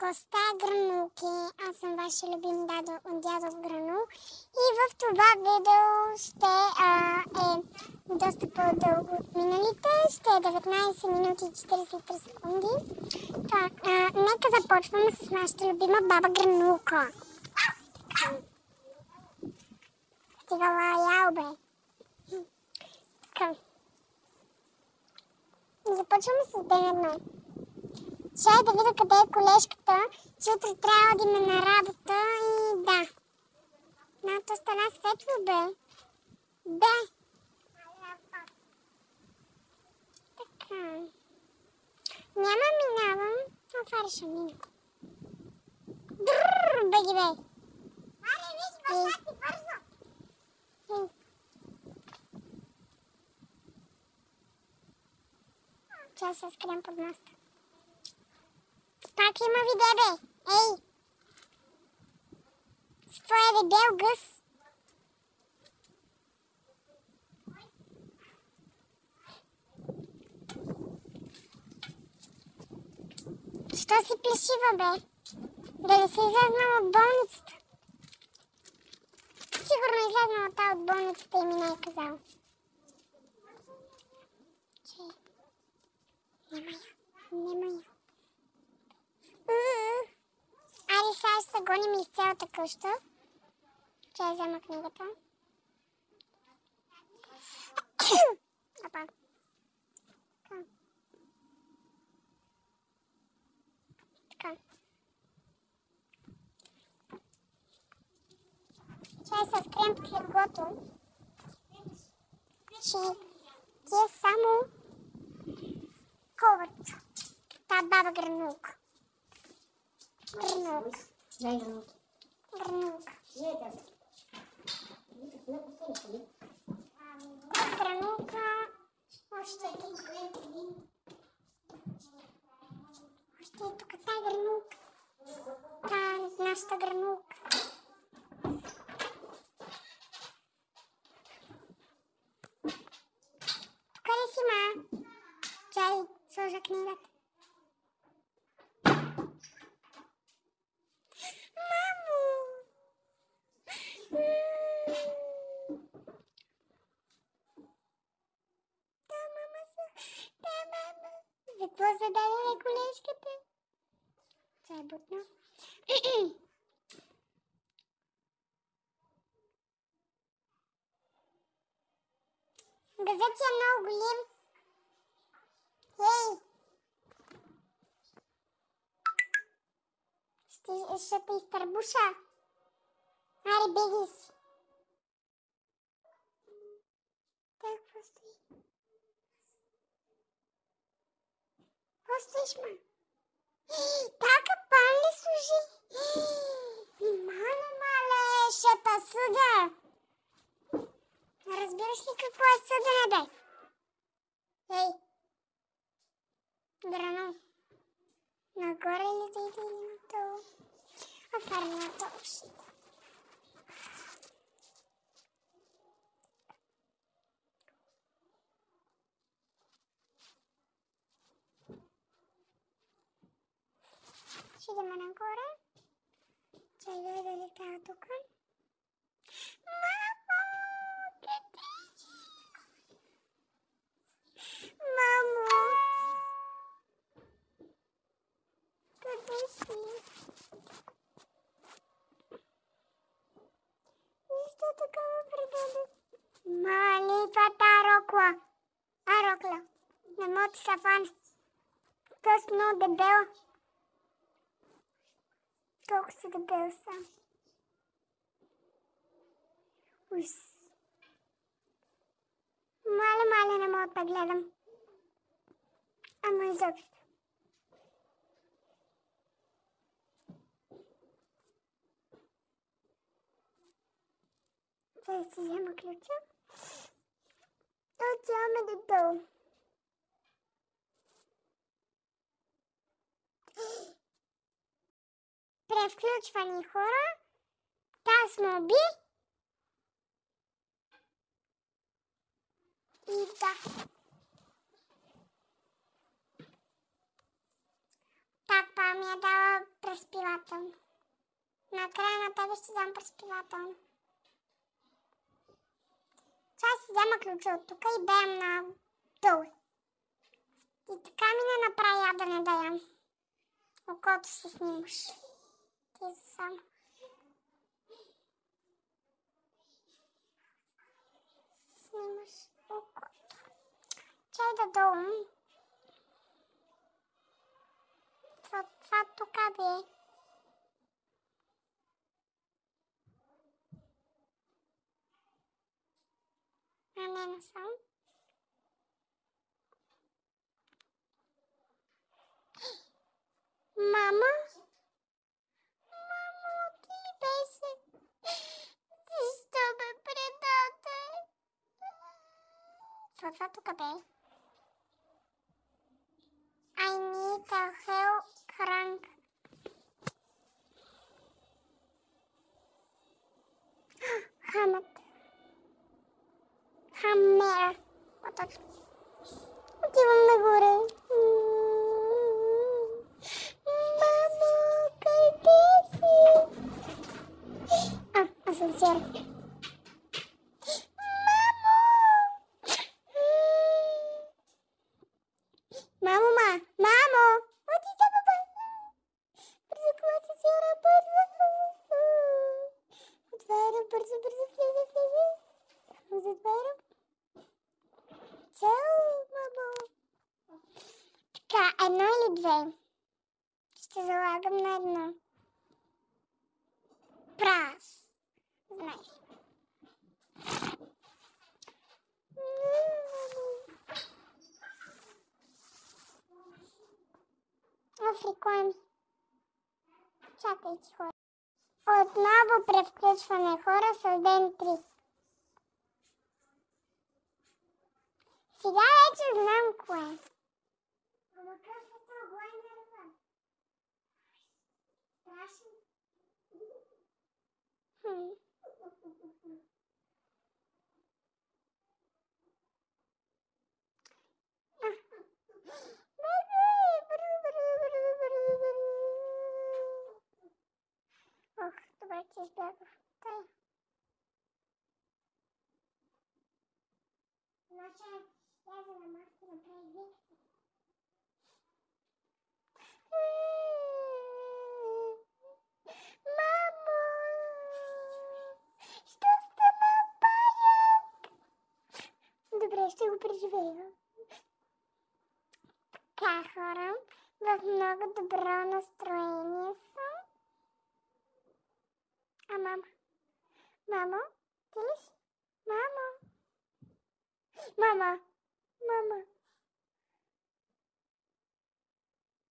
Коста Гранулки. Аз съм вашия любим дядо Гранул. И в това видео ще е доста по-дълго от миналите. Ще е 19 минути и 43 секунди. Нека започваме с нашата любима баба Гранулка. Стигала ял, бе. Така. Започваме с ден едно. Чай да видя къде е колежката, че утре трябва да има на работа и да. То стана светло, бе. Бе. Така. Няма минавам, но това ще мина. Брррр, беги, бе. Маре, виж, баща ти бързо. Чай се скрием под моста. Пак има виде, бе. Ей! С твоя дебел гъс. Що си плешива, бе? Дали си излезнала от болницата? Сигурно излезнала та от болницата и ми не е казала. Нема я. Айде сега ще се гоним из цялата къща. Че я взема книгата. Опа. Така. Чай се скрием под леглото. Че ти е само ковърчо. Та баба Гранулка. Гранулка. Дай Гранулка. Гранулка. Гранулка. Гранулка. Още е тук. Още е тук. Та Гранулка. Та нашата Гранулка. Тук ли си, ма? Чай, сложа книгата. За какво зададе колежката? Това е бутно. Газът е много голем. Ей! Ще те изтърбуша. Аре, беги си. Той какво стои? Какво стоиш, ма? Така пан ли служи? Мале, ще та съда. Разбираш ли какво е съдене, бе? Ей! Гранул. Нагоре ли да иде или надолу? Офарната още. Ще идем нагоре. Чай да дали тая тук. Мамо! Къде си? Мамо! Къде си? Нищо такова предаде. Мали, това та рокла. Рокла. Не мога да се фане. Това си много дебела. Колко си дебел сам. Ус. Мале, не мога да гледам. Ама изобщо. Сега си взема ключа. Отиваме додолу. Превключвани хора. Таз моби. И да. Так, па ми е дала накрая на тебе ще дам преспивателно. Сега си взема ключа от тук и беем на долу. И така ми не направи ядене да ям. Окото си снимаш. Ти само. Снимаш окото. Чай да долу. Това тук бе. Не съм. Мама? Мамо, ти беше. Защо ме предаде? Това тук бе. I need a help crank. Хамът. Хамер. Отивам нагоре. Мамо, къде си? Асансьор. Мамо! Мамо! Оти са, папа! Бързо към асансьора, бързо! Отварям, бързо, влезе! Затварям. Чао, мамо! Така, едно или две? Ще залагам на едно. Прас. Знаеш. Африкоем. Чакай, хора. Отново превключване. Хора с ден 3. Сега вече знам кое. Ама какво това е нерва? Страшно. Ох, добре, че избягах. Тъй. Значи, я за да махте направи векси. Мамо! Що стана паяк? Добре, ще го преживея. Така, хора, в много добро настроение съм. А мама? Мамо? Ти ли си? Мамо? Мама? Мамо?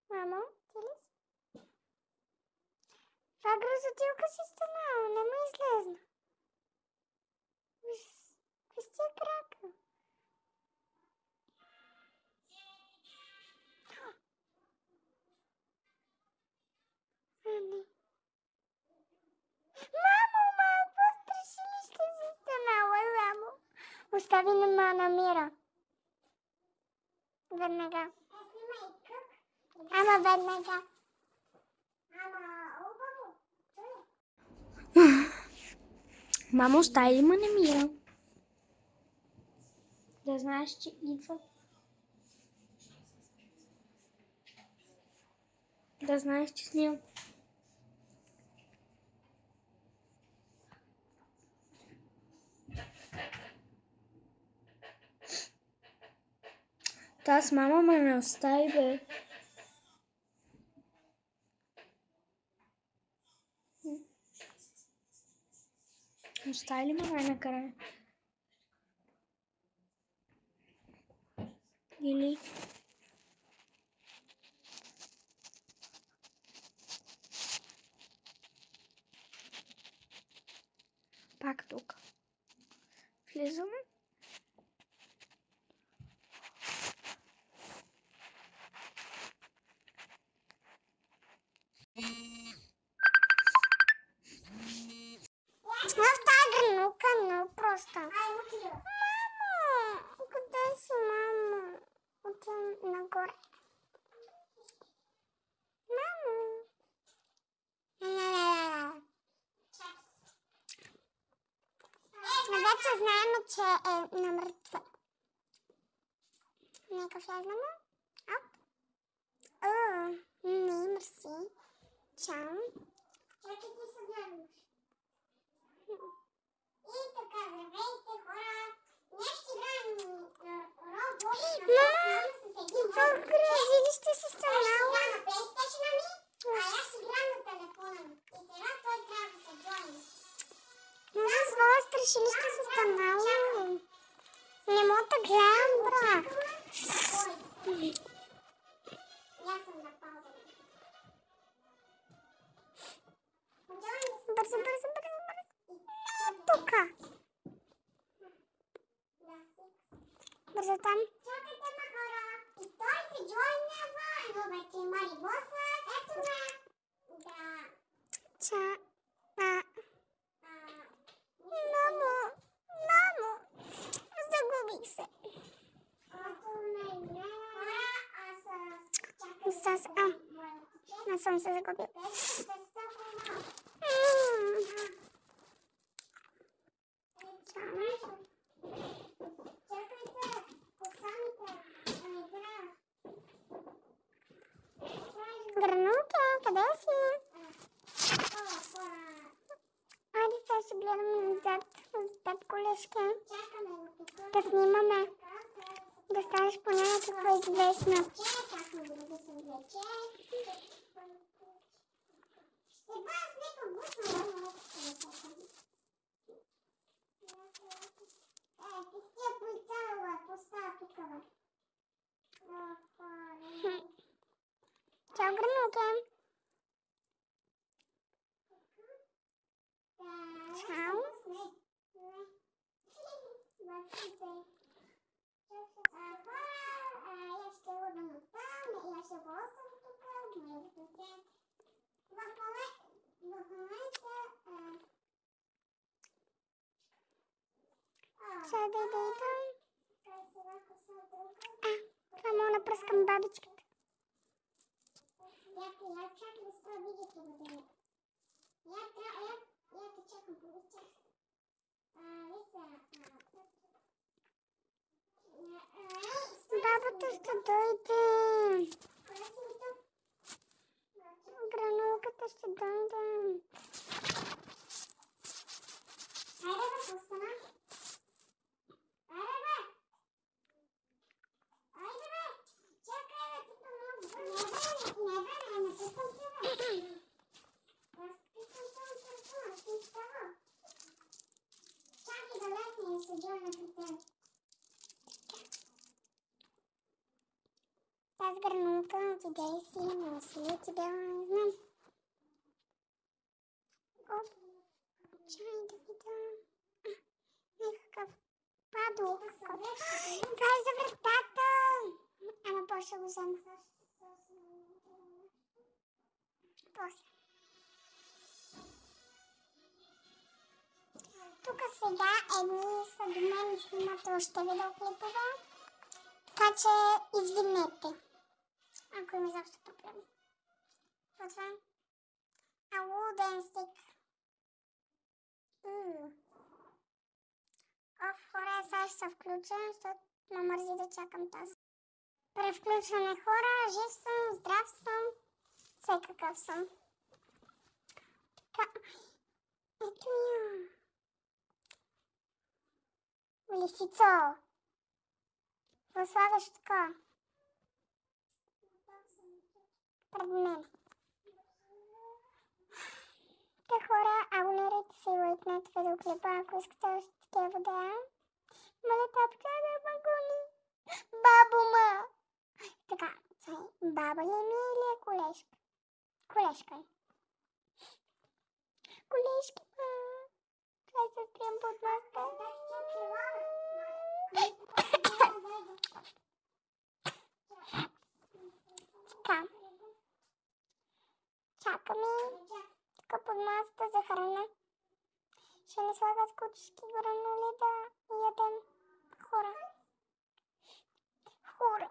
Мамо? Ти ли си? Това грозотилка си станала, не ме излезна. Какви сте крака? Не. Мамо, какво страшилище си станала, мамо? Остави на ма намира. Веднага. Ама веднага. Мамо, остави ли ма намира? Да знаеш, че идва. Да знаеш, че снимам. Таз мама ме не остави, бе. Остави ли ме най-накрая? Или... Пак тук. Влизам. В тази гранука, но просто. Мамо! Къде си, мамо? Отивам че знаем, че е на мъртва. Нека влезнем. Оп. Не, мерси. Чао. Чакай ти се гледаш. И така, здравейте хора. Днес ще играем Roblox В градилище се станало. на PlayStation ми, а аз играм на телефона ми. И сега той трябва да се джойни. Може своя страшилище се станало. Не мога да гледам, брат. Аз съм на пауза. Бързо. Тука. Бързо там. Чакайте ме хора. И той се джойнява. Едно вече има рибоса. Ето ме. Да. Мамо. Загубих се. Аз съм се загубил. Гранука, къде си? Айде сега ще гледам назад с теб, колежка. Да снимаме. Да станеш поне някаква известна. Чао, гранука. Чао. Сега да идем. Това мога да пръскам бабичката. Я чакам да спра видеото да дадем. Я те чакам по час. Бабата ще дойде. Гранулката ще дойде. Айде бе, пустана. Айде бе. Чакай да ти помогна. Не пускам тебе. Чакай да летне и се джойна при теб. Тази гранулка отиде си, носи отиде, не знам. Оп, чай да видя. Някакъв падло. Това е за вратата. Ама после го взема. После. Тук сега едни са до мен и снимат още видеоклипове. Така че извинете, ако има изобщо проблеми. Това е wooden stick. Хора, сега ще се включа, защото ме мързи да чакам тази. Превключване хора, жив съм, здрав съм, всекакъв съм. Така, ето я. Лисицо. Какво слагаш така? Пред мен. Те хора, абонирайте се и лайкнете видеоклипа, ако искате още такива видеа. Моля тапка да ме гони. Бабо ма! Така, баба ли ми или е колежка? Колежка е. Колежки ма! Трябва да се скрием под маска. Така. Чакаме. Тук под масата за храна. Ще не слагат кучешки гранули да ядем. Хора.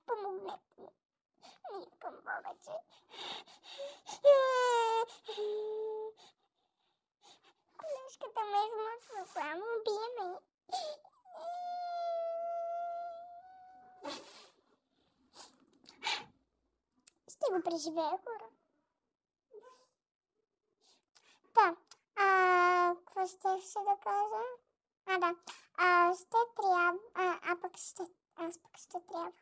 Помогнете ми. Не искам повече. Колежката ме измъчва. Само биеме. ще го преживея, хора. Да. Какво ще да кажа? Да. Ще трябва... Аз пък ще трябва.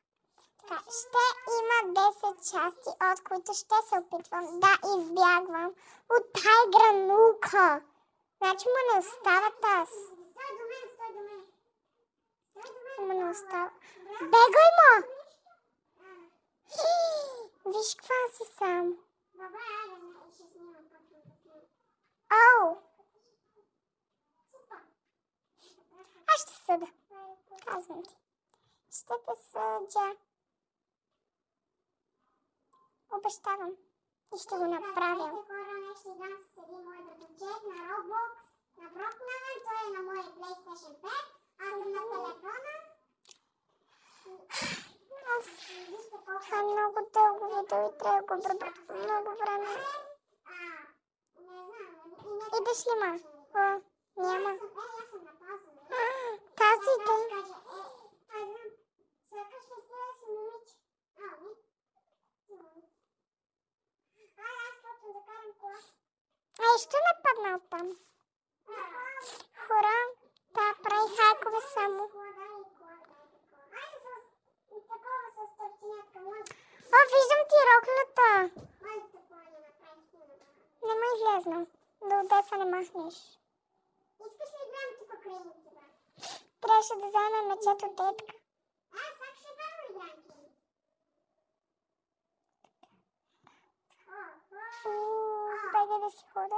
Така, ще има 10 части, от които ще се опитвам да избягвам от тая гранулка. Значи му не остават аз. Стой до мен, стой до мен. Му не остава. Бегай му! Виж каква си сам. Добре, айде, ще снимам. Оу! Аз ще съда. Казвам ти. Ще те съдя. Обещавам. И ще го направя. Хора, днес ще дам седи мой братовчет на Roblox, на Брокнавен, той е на моя PlayStation 5, аз съм на телефона. Вижте колко Това е много дълго видео и трябва да го обработвам много време. не знам, Идеш ли, ма? Няма. аз съм на пауза. Тази Аз ден. кажа, аз знам, сякаш не сте да си момиче. Не? Аз почвам да карам кола. Що ме падна оттам? Хора, да прави хайкове само. Виждам ти роклята. Не ме излезна. До Одеса не махнеш. Искаш ли играем тук крайници, брат? Трябваше да вземем мечето детка. Сега ще дам играем крайници. Бега да си хода.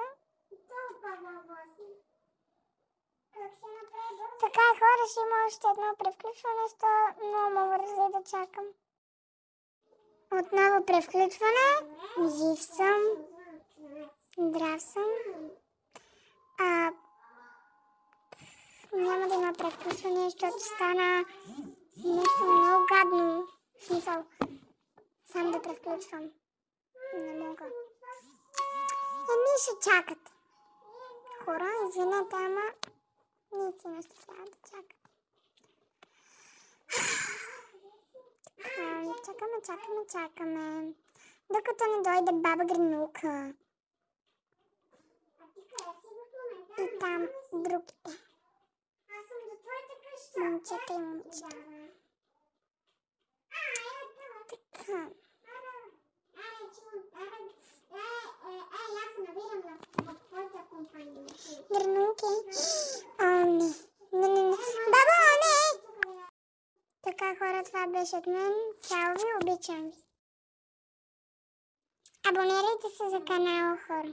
Така, хора, ще има още едно превключване, що много ме вързи да чакам. Отново превключване. Жив съм. Здрав съм. Няма да има превключване, защото стана нещо много гадно. В смисъл, само да превключвам. Не мога. Ще чакат. Хора, извинете, ама наистина ще трябва да чакат. Чакаме. Докато не дойде баба Гранулка. И там другите. Аз съм до твоята къща. Момчета и момичета. Така. Аз се набирам в твоята компания. Гранулки. Не. Баба, не! Така, хора, това беше от мен. Чао ви, обичам ви. Абонирайте се за канала, хора.